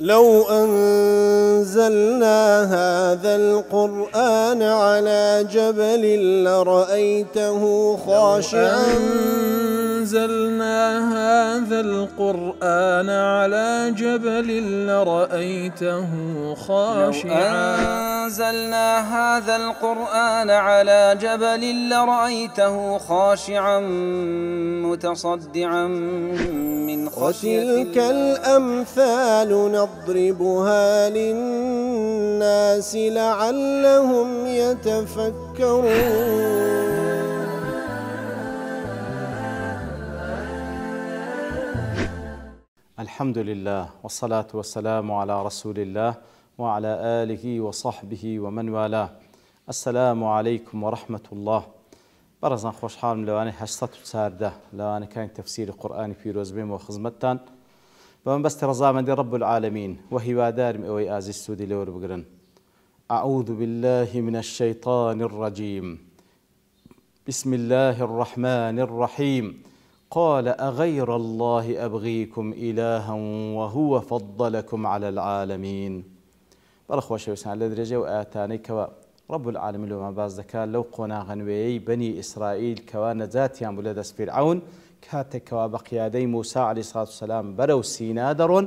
لو أنزلنا هذا القرآن على جبل لرأيته خاشعا أنزلنا هذا القرآن على جبل لرأيته خاشعا أنزلنا هذا القرآن على جبل لرأيته خاشعا متصدعا من خشية الله. وتلك الأمثال نضربها للناس لعلهم يتفكرون. الحمد لله والصلاة والسلام على رسول الله وعلى آله وصحبه ومن والاه. السلام عليكم ورحمة الله. برزان خوش حالم لواني هشتت سارده لواني كان تفسير قرآن في روزبيم وخزمتان بمن بست رزامن دي رب العالمين وهي وادار مئوي آزي السودي لور بقرن. أعوذ بالله من الشيطان الرجيم. بسم الله الرحمن الرحيم. قال أغير الله أبغيكم إلها وهو فضلكم على العالمين. برخوا شوسان لدرجة وآتاني كوا رب العالمين لما باز ذكاء لو قنا غنوي بني إسرائيل كوا نزاتيان بلدس فرعون كاتك كوا بقيادي موسى عليه الصلاة والسلام برو سينا درون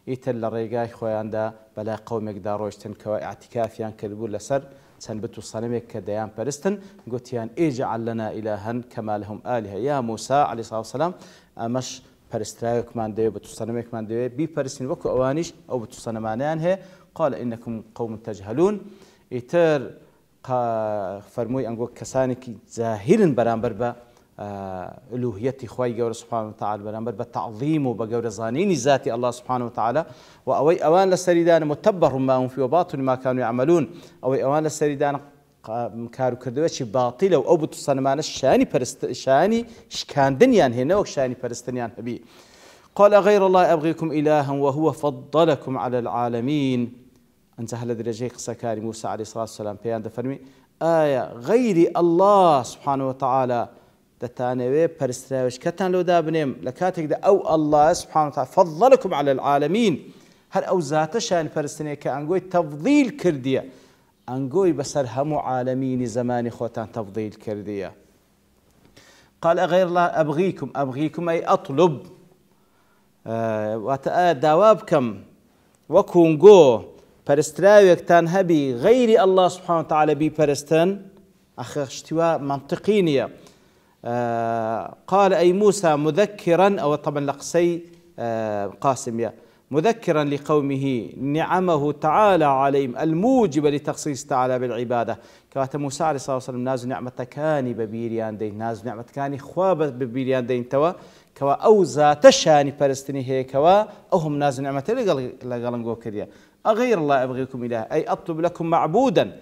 يتل الرقاي خويان دا بلا قومك داروشتن كوا اعتكافيان كذبوا لسر سنبتوا صنمك كديان برستن قلتيان اجعل لنا إلها كما لهم آلهة يا موسى عليه الصلاة والسلام أمش برسترايك من ديو بتو صنمك من ديو بي برستن وكو أوانيش أو بتو صنمانيان هي قال إنكم قوم تجهلون يتر فرموي أنقول كسانك ظاهرا برامبر با ألوهيتي خواي جور سبحانه وتعالى برامبر بالتعظيم وبجور زانين ذاتي الله سبحانه وتعالى وأوي أوان للسريدان متبر ما هم في وباطل ما كانوا يعملون أوي أوان للسريدان كارو كردوش باطل أو بتصنمان الشاني شاني شكان دنيان هنا وشاني برستنيان هبي. قال غير الله أبغيكم إلها وهو فضلكم على العالمين. أنت هل درجة سكاري موسى عليه الصلاة والسلام بيان دفرمي آية غير الله سبحانه وتعالى دتانوي برستراوش كتان لو دابنيم لكاتك دا أو الله سبحانه وتعالى فضلكم على العالمين. هل أو ذات شان برستني كأنقوي تفضيل كردية أنقوي بسر همو عالمين زمان خوتان تفضيل كردية. قال غير الله أبغيكم أي أطلب واتآ دوابكم وكونغو برستراويك تان هبي غير الله سبحانه وتعالى بي برستن اشتواء منطقينية. قال أي موسى مذكرا أو طبعا لقسي قاسمية مذكرا لقومه نعمه تعالى عليهم الموجبة لتخصيص تعالى بالعبادة. كوات موسى عليه الصلاة والسلام ناز نعمة كاني ببيريان دين ناز نعمة كاني خواب ببيريان دين توا كوا أو ذات شاني برستني هي كوا أو هم ناز نعمة لقلن قو كريا. أغير الله أبغيكم إله أي أطلب لكم معبودا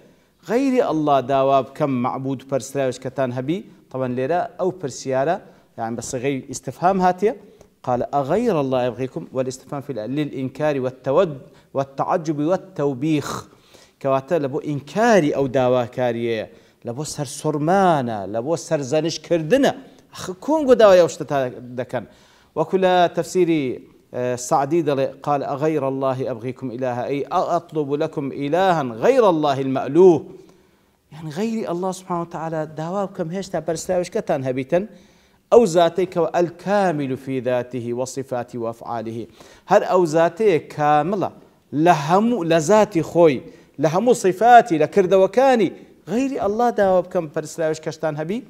غير الله داواب كم معبود برسلاوش كتان هبي طبعا ليرا أو برسيارة يعني بس غير استفهام هاتية. قال أغير الله أبغيكم والاستفهام في للإنكار والتعجب والتوبيخ كواتا لبو إنكاري أو داوا كارية لبو سر سرمانا لبو سر زانش كردنا كون قو داوا يوشتتا دكان. وكل تفسيري سعدي قال أغير الله أبغيكم إلها أي أطلب لكم إلها غير الله المألوه يعني غير الله سبحانه وتعالى داوابكم هيشتا برسلاوش كتان هبيتا أو ذاتك الكامل في ذاته وصفاته وأفعاله. هل أو ذاته كاملة لهم لذاتي خوي لهم صفاتي لكرد وكاني غير الله داوابكم برسلاوش كشتان هبي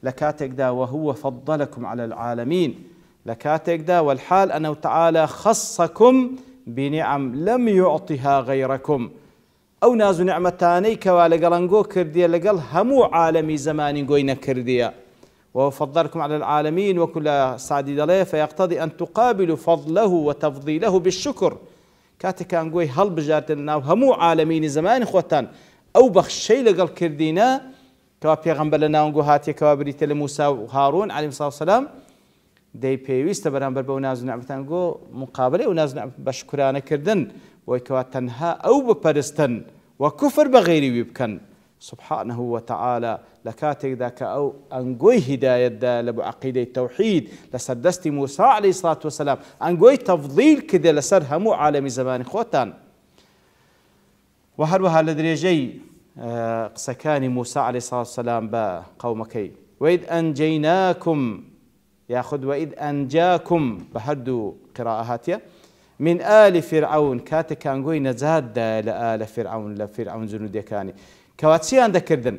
لكاتك دا وهو فضلكم على العالمين لكاتك دا والحال أنه تعالى خصكم بنعم لم يعطها غيركم أو نازو نعمتاني كوا لقلنقو كردية لقل همو عالمي زماني قوينا كردية وهو فضلكم على العالمين. وكل سعدي دليه فيقتضي أن تقابلوا فضله وتفضيله بالشكر. كاتك أنقوي هل بجارتنا همو عالمين زماني خوتان أو بخشي لقل كردينا كوا بيغنبر لنا ونقو هاتي كوا بريت لموسى وهارون عليه الصلاة والسلام دي بيويست برانبر بوناز نعمتان قو مقابله وناز نعمت بشكرانه كردن ويكوا تنها أو ببرستن وكفر بغيري ويبكن سبحانه وتعالى لكاتك ذاك أو أنقوي هداية دا لبو عقيدة التوحيد لسر دستي موسى عليه الصلاة والسلام أنقوي تفضيل كذا لسر همو عالم زمان خوتان وهروها لدريجي سكاني موسى عليه الصلاة والسلام با قومكي وإذ أنجيناكم ياخذ وإذ أنجاكم بهردو قراءاتيا من آل فرعون كاتك أنقوي نزاد لآل فرعون لفرعون زنودي كاني كواتسيان ذكردن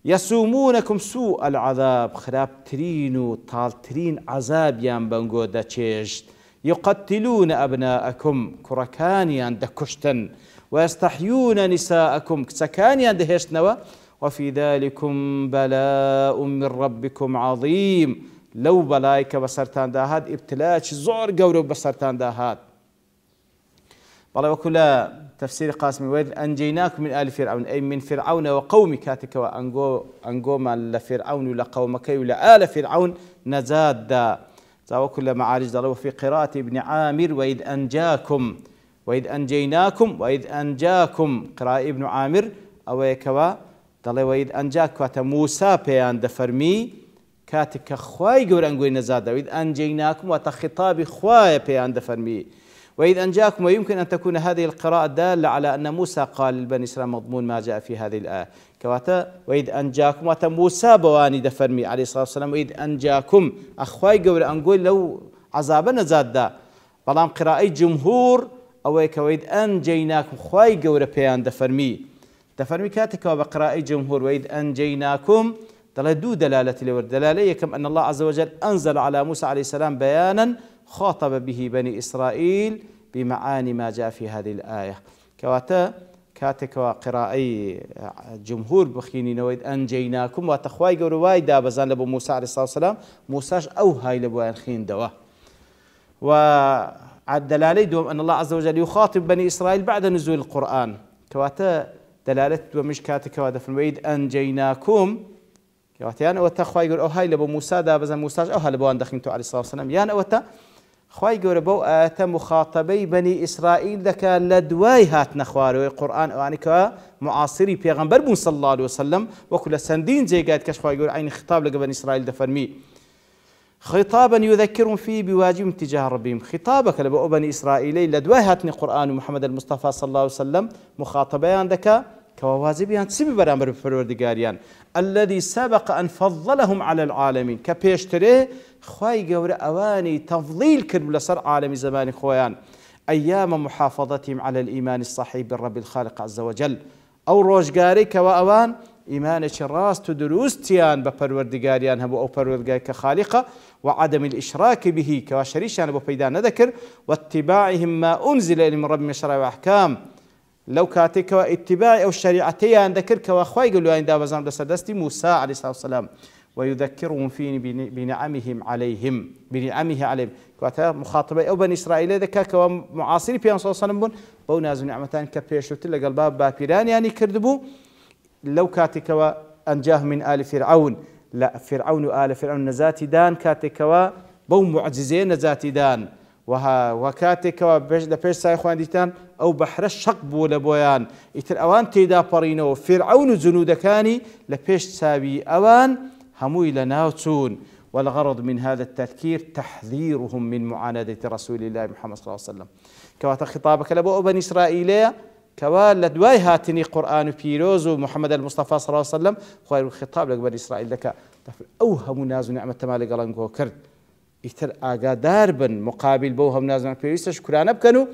يسومونكم سوء العذاب خراب ترين طال ترين عذاب يان بنقو دا تشيشت يقتلون أبناءكم كركانيان دا كشتن ويستحيون نساءكم سكانيان دا هشتنوا وفي ذلكم بلاء من ربكم عظيم لو بلايك بسرتان داهات ابتلاش زور قورو بسرتان داهات والله وكل تفسير قاسم وإذ أنجيناكم من آل فرعون أي من فرعون وقومك كاتك وأنقو ما لفرعون ولا قومك ولا آل فرعون نزاد دا وكل معارج ضربوا في قراءة ابن عامر وإذ أنجاكم وإذ أنجيناكم وإذ أنجاكم قراءة ابن عامر أو يكوا ضل وإذ أنجاك كات موسى بيان دفرمي كاتك خواي قور أنقوي نزاد وإذ أنجيناكم وتخطاب خواي بيان دفرمي وإذ أنجاكم ويمكن أن تكون هذه القراءة دالة على أن موسى قال لبني إسرائيل مضمون ما جاء في هذه الآية كواتا وإذ أنجاكم واتا موسى بواني دفرمي عليه الصلاة والسلام وإذ أنجاكم أخواي قول أنقول لو عذابنا زاد دا بلام قراءة جمهور أويك وإذ أنجيناكم خواي قول بيان دفرمي كاتك وبقراءة جمهور وإذ أنجيناكم دو دلالة لورد دلالة كم أن الله عز وجل أنزل على موسى عليه السلام بيانا خاطب به بني إسرائيل بمعاني ما جاء في هذه الآية كواتا كاتك وقراءي جمهور بخينين وإذ أنجيناكم وتخواي قرواي دابزان لبو موسى عليه الصلاة والسلام موساش أو هاي لبو أنخين دوا والدلالة دوم أن الله عز وجل يخاطب بني إسرائيل بعد نزول القرآن كواتا دلالة ومش كاتك ودفن وإذ أنجيناكم كواتيان وتخواي قر أو هاي لبو موسى دابزان موساش أو هاي لبو أندخينتو عليه الصلاة والسلام يان أوتا خواي قول بو آتا مخاطبي بني إسرائيل ذكا لدواي هات نخواري القرآن وعنك معاصري بيغمبر بون صلى الله عليه وسلم وكل سندين زي قاعد كش خواي قول عين خطاب لك بني إسرائيل دفرمي خطابا يذكرهم فيه بواجبهم تجاه ربهم خطابك لبو بني إسرائيل لدواي هاتني قرآن محمد المصطفى صلى الله عليه وسلم مخاطبيان ذكا كواجبيان سبي برامبر بفروردگاريان الذي سبق أن فضلهم على العالمين كبيشتري خواي قور أواني تفضيل كرب لسر عالم زمان خويان أيام محافظتهم على الإيمان الصحيح بالرب الخالق عز وجل أو روجقاري كواوان إيمانك الراس تدروستيان بفروردگاريان هبو أو فروردگاري كخالقة وعدم الإشراك به كواشريشان أبو بيدان ذكر واتباعهم ما أنزل من رب من شرع وأحكام لو كاتك اتباع أو الشريعتين ذكرك وأخوي قالوا أن دابزان دستي موسى عليه الصلاة والسلام ويذكرهم فيه بنعمه عليهم كواتا مخاطبة أو بني إسرائيل ذكاك ومعاصري بيان صلى الله عليه وسلم بو نازل نعمتان كبيشو تلقى الباب بابيران يعني كردبو لو كاتك وأنجاه من آل فرعون لا فرعون آل فرعون نزاتي دان كاتك وبو معجزين نزاتي دان وكاتك لبيش سايخوان ديتان أو بحر الشق بولا بويان إتر أوان تيدا برينو فرعون زنودكاني لبيش سابي أوان هموي لناوتون والغرض من هذا التذكير تحذيرهم من معاندة رسول الله محمد صلى الله عليه وسلم كواتا خطابك لبو بني إسرائيل كوال لدواي هاتني قرآن بيروز محمد المصطفى صلى الله عليه وسلم خير الخطاب لك بني إسرائيل لك أوهم ناز نعمة تمالي قلنقو كرد إتر آقا داربن مقابل بوهم ناز نعمة بيروز شكران بكنو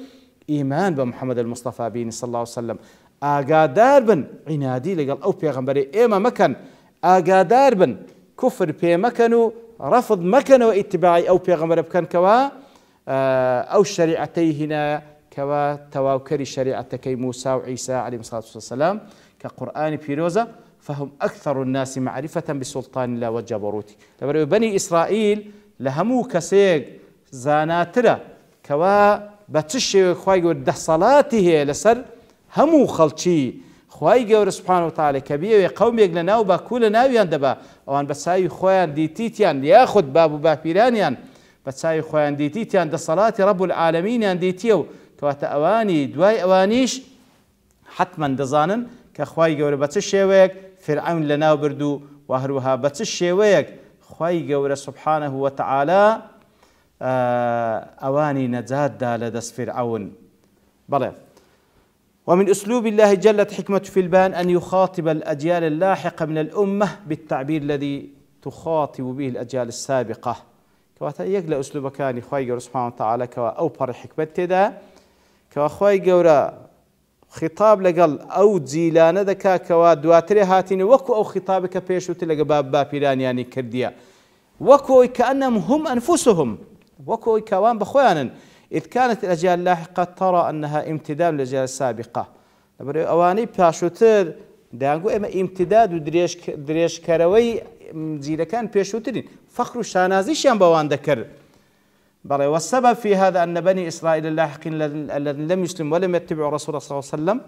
إيمان بمحمد المصطفى بين صلى الله عليه وسلم آقا داربن عنادي لقال أو بيغمبري إيما مكان آقا داربن كفر بي مكانو رفض مكانو اتباعي أو بيغمبر بكان كوا أو شريعتي هنا كوا تواوكري شريعتكي موسى وعيسى عليه الصلاة والسلام كقرآن بيروزة فهم أكثر الناس معرفة بسلطان الله وجبروته لبرو بني إسرائيل لهمو كسيق زاناترة كوا بتشي خواي قول ده صلاته لسر همو خلشي خواي قول سبحانه وتعالى كبير قوم يقلنا وباكول ناويان دبا وان بساي خوان ديتيتيان ياخد بابو بابيرانيان بساي خوان ديتيتيان ده صلاة رب العالمين يان ديتيو كواتا أواني دواي أوانيش حتما دزانن كخواي جورا بتشيوك فرعون لنا بردو وهروها بتشيوك خواي جورا سبحانه وتعالى أواني نجات دا لدس فرعون بلى. ومن أسلوب الله جلت حكمة في البان أن يخاطب الأجيال اللاحقة من الأمة بالتعبير الذي تخاطب به الأجيال السابقة. كواتا يقل أسلوب كان خواي جورا سبحانه وتعالى كوا أوبر حكمة دا كوا خواي جورا خطاب لقل أو جيلان دكا كوا دواتري هاتين وكو أو خطابك بيشو تلقى باب بيران يعني كرديا وكو كأنهم هم أنفسهم وكو كوان بخوانا إذ كانت الأجيال اللاحقة ترى أنها امتداد للأجيال السابقة أواني باشوتر دانقو إما امتداد ودريش كروي جيلا كان بيشوترين فخر شانازيشيان بوان ذكر بلى. والسبب في هذا أن بني إسرائيل اللاحقين الذين لم يسلموا ولم يتبعوا رسول الله صلى الله عليه وسلم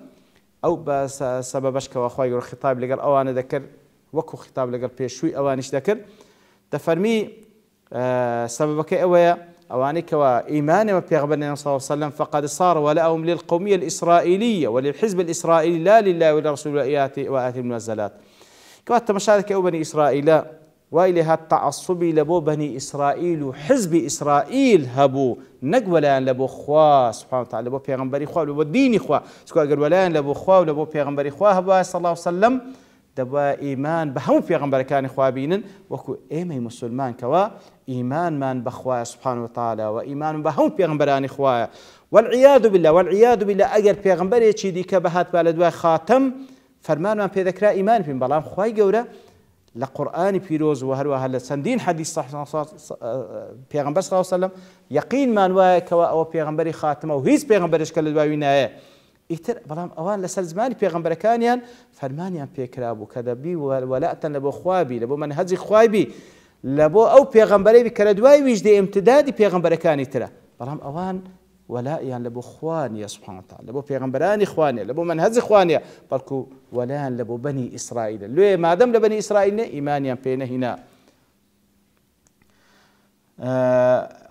أو بسببش كواخواي الخطاب لقال أوان ذكر وكو خطاب لقال بيشوي أوانش ذكر تفرمي سببك أويا أواني كوا إيمان بيغبرنا صلى الله عليه وسلم فقد صار ولاهم للقومية الإسرائيلية وللحزب الإسرائيلي لا لله ولرسول وآت المنزلات كوا تمشارك أو بني إسرائيل وإلى التعصبي لبو بني إسرائيل حزب إسرائيل هبو نقولان لبو خوا سبحانه وتعالى لبو بيغمبري خوا لبو ديني خوا سكوا قولان لبو خوا ولبو بيغمبري خوا هبو صلى الله عليه وسلم دبا إيمان بهم بيغمبري كان خوا بينن وكو إيمي مسلمان كوا إيمان من بخوا سبحانه وتعالى وإيمان بهم بيغمبران خوا والعياذ بالله أجر بيغمبري تشيدي كبهات بالدوا خاتم فرمان من بيذكر إيمان في بلام خواي جورا لقرآن بيروز وهروها لسندين حديث صح بيغمبر صلى الله عليه وسلم يقين من وكوا أو بيغمبري خاتمه وهيز بيغمبرش كل الواوينا إتر بلام أوان لسر زماني بيغمبر كانيان فرمانيان بيكرابو كذبي ولاءة لبو خوابي لبو منهج خوابي لبو أو بيغمبري بكردواي ويجدي امتدادي بيغمبر كاني ترى بلام أوان ولاء يعني لبو خوانيا سبحانه وتعالى لبو بيغمبراني خوانيا لبو منهج خوانيا بلكو ولاء لبو بني إسرائيل لو ما دام لبني إسرائيل إيمانيا بينا هنا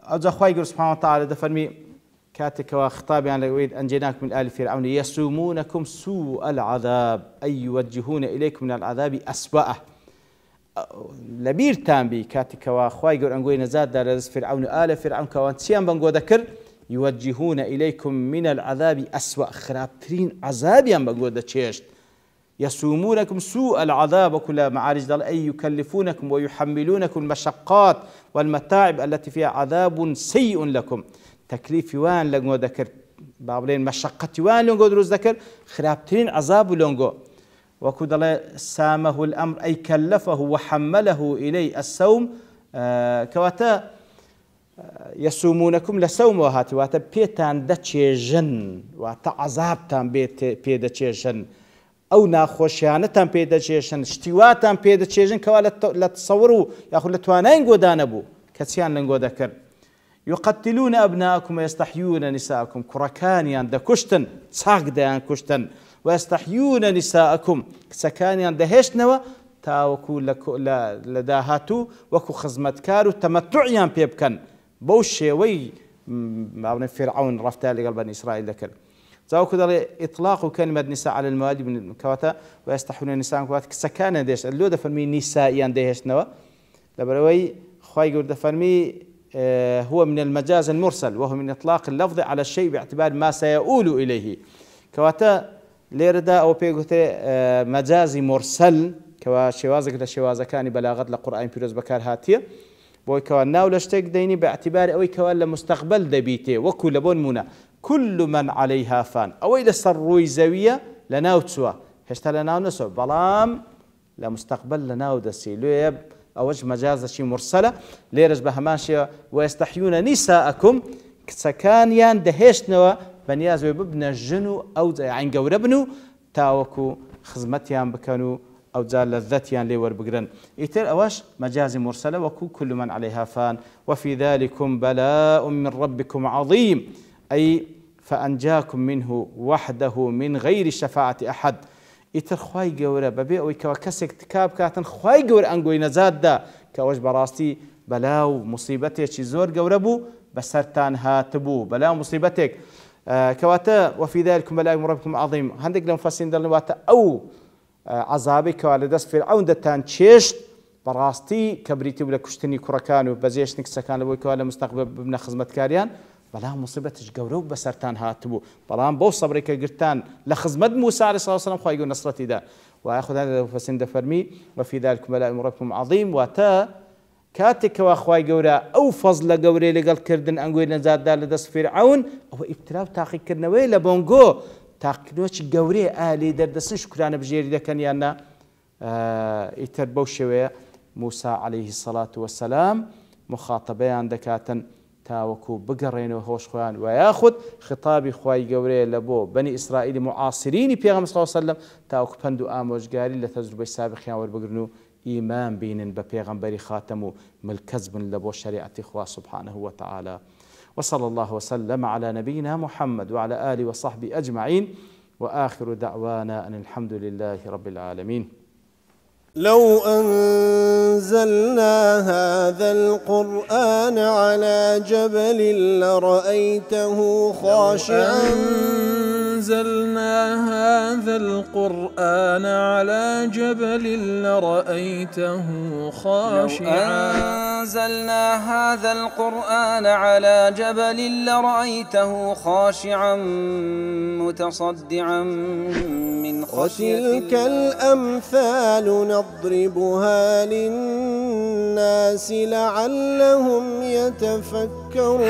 أجا خواي سبحانه وتعالى دفرمي كاتك وخطاب يعني لويد أنجيناكم من آل فرعون يسومونكم سوء العذاب أي يوجهون إليكم من العذاب أسوأه لبير تامبي كاتك وخواي أنقوي نزاد دار فرعون آل فرعون كوان تيان بنقو ذكر يوجهون إليكم من العذاب أسوأ خرابترين عذاب بنقو ذكرت يسومونكم سوء العذاب وكل معارج دل أي يكلفونكم ويحملونكم المشقات والمتاعب التي فيها عذاب سيء لكم تكليف وان لنقو ذكر بابلين مشقة وان لنقو دروز ذكر خرابترين عذاب لنقو وكذا سامه الأمر أي كلفه وحمله إليه السوم كواتا يسومونكم لسوم وهاتي واتا بيتان دتشيجن واتا عذابتان بيدتشيجن أو ناخوشيانتان بيدتشيجن اشتواتان بيدتشيجن كوالا لتصوروا يأخذ لتوانين قدانبو كتسيان لنقو ذكر يقتلون أبناءكم ويستحيون نساءكم كركانيان دا كشتن ساق ديان كشتن ويستحيون نساءكم سكانيان دهشنوا تاوكو لداهاتو وكو خزمتكارو تمتعيان بيبكن بوشي وي مع فرعون رفتها لقلب بني إسرائيل ذكر زاوكو دالي إطلاق كلمة نساء على الموالي من كواتا ويستحيون نساءكم كواتا سكانيان دهش اللو دفرمي نسائيان دهشنوا لبروي خواي قول دفرمي هو من المجاز المرسل وهو من إطلاق اللفظ على الشيء باعتبار ما سيؤول إليه كواتا ليردا أو بيقولي مجازي مرسل كوا شوازك لشوازة كان بلاغت لقرآن بيروز بكار هاتية بوي كوا ناول اشتك ديني باعتبار أوي كوا لمستقبل دبيته وكل بون منا كل من عليها فان أو إذا صروي زاوية لناو تسوا هشتا لناو نسوا بلام لمستقبل لناو دسي لو أوج مجاز شي مرسلة ليرج بهماشية ويستحيون نساءكم سكانيان دهشنوا بنياز ويببنا الجنو أو عين قوربنو تاوكو خزمتيان بكانوا أو زال لذتيان ليور بقرن إتر أواش مجاز مرسلة وكو كل من عليها فان وفي ذلكم بلاء من ربكم عظيم أي فأنجاكم منه وحده من غير شفاعة أحد إتر خواي قورة ببيع ويكوا كسك تكاب كاتن خواي قورة أنقوي نزاد دا كواش براستي بلاو مصيبتك زور قوربو بسرتان هاتبو بلاو مصيبتك كواتا وفي ذلك بلاء من ربكم عظيم هندق لهم فاسين دلنا واتا أو عذابي كوالا دست فرعون دتان تشيشت براستي كبريتي ولا كشتني كركان وبزيش نكسكان لبوي كوالا مستقبل ببنا خدمة كاريان بەڵام مصیبەتش گەورە و بەسەرتان هاتبوو بەڵام بەو سەبرێکە گرتان لە خزمەت موسى عليه الصلاة والسلام خوای گەورە نەسرەتی دا وایە خوددا فەسین دەفەرمی وفي ذلك بلاء من ربكم عظيم واتە کاتێکەوە خوای گەورە ئەو فەزلە گەورەی لەگەڵکردن ئەنگوی نەجاتدا لە دەست فیرعون ئەوە ئیبتلا و تاقیکردنەوەی لە بۆنگۆ تاقیکردنەوەی گەورەی ئالێ دەردەسن شکرانە بژێری دەکەن یاننا ئیتر بەو شێوەیە موسى عليه الصلاة والسلام مخاطبەیان دەکاتن تاوەکو بگەڕێنەوە هۆش خۆیان و یاخود خطابی خوای گەورەیە لە بۆ بەنی ئیسرائیلی معاصرینی پێغەمبەر صلی الله علیه و سلم تاوەکو پند و ئامۆژگاری لە تەجروبەی سابقیان وەربگرن و ئیمان بینن بە پێغەمبەری خاتەم و ملکەز بن لە بۆ شریعەتی خوا سبحانه وتعالى وصلى الله وسلم على نبينا محمد وعلى آله وصحبه أجمعين وآخر دعوانا أن الحمد لله رب العالمين. لو أنزلنا هذا القرآن على جبل لرأيته خاشعا أنزلنا هذا القرآن على جبل لرأيته خاشعا أنزلنا هذا القرآن على جبل لرأيته خاشعا متصدعا من خشية الله وتلك الأمثال نضربها للناس لعلهم يتفكرون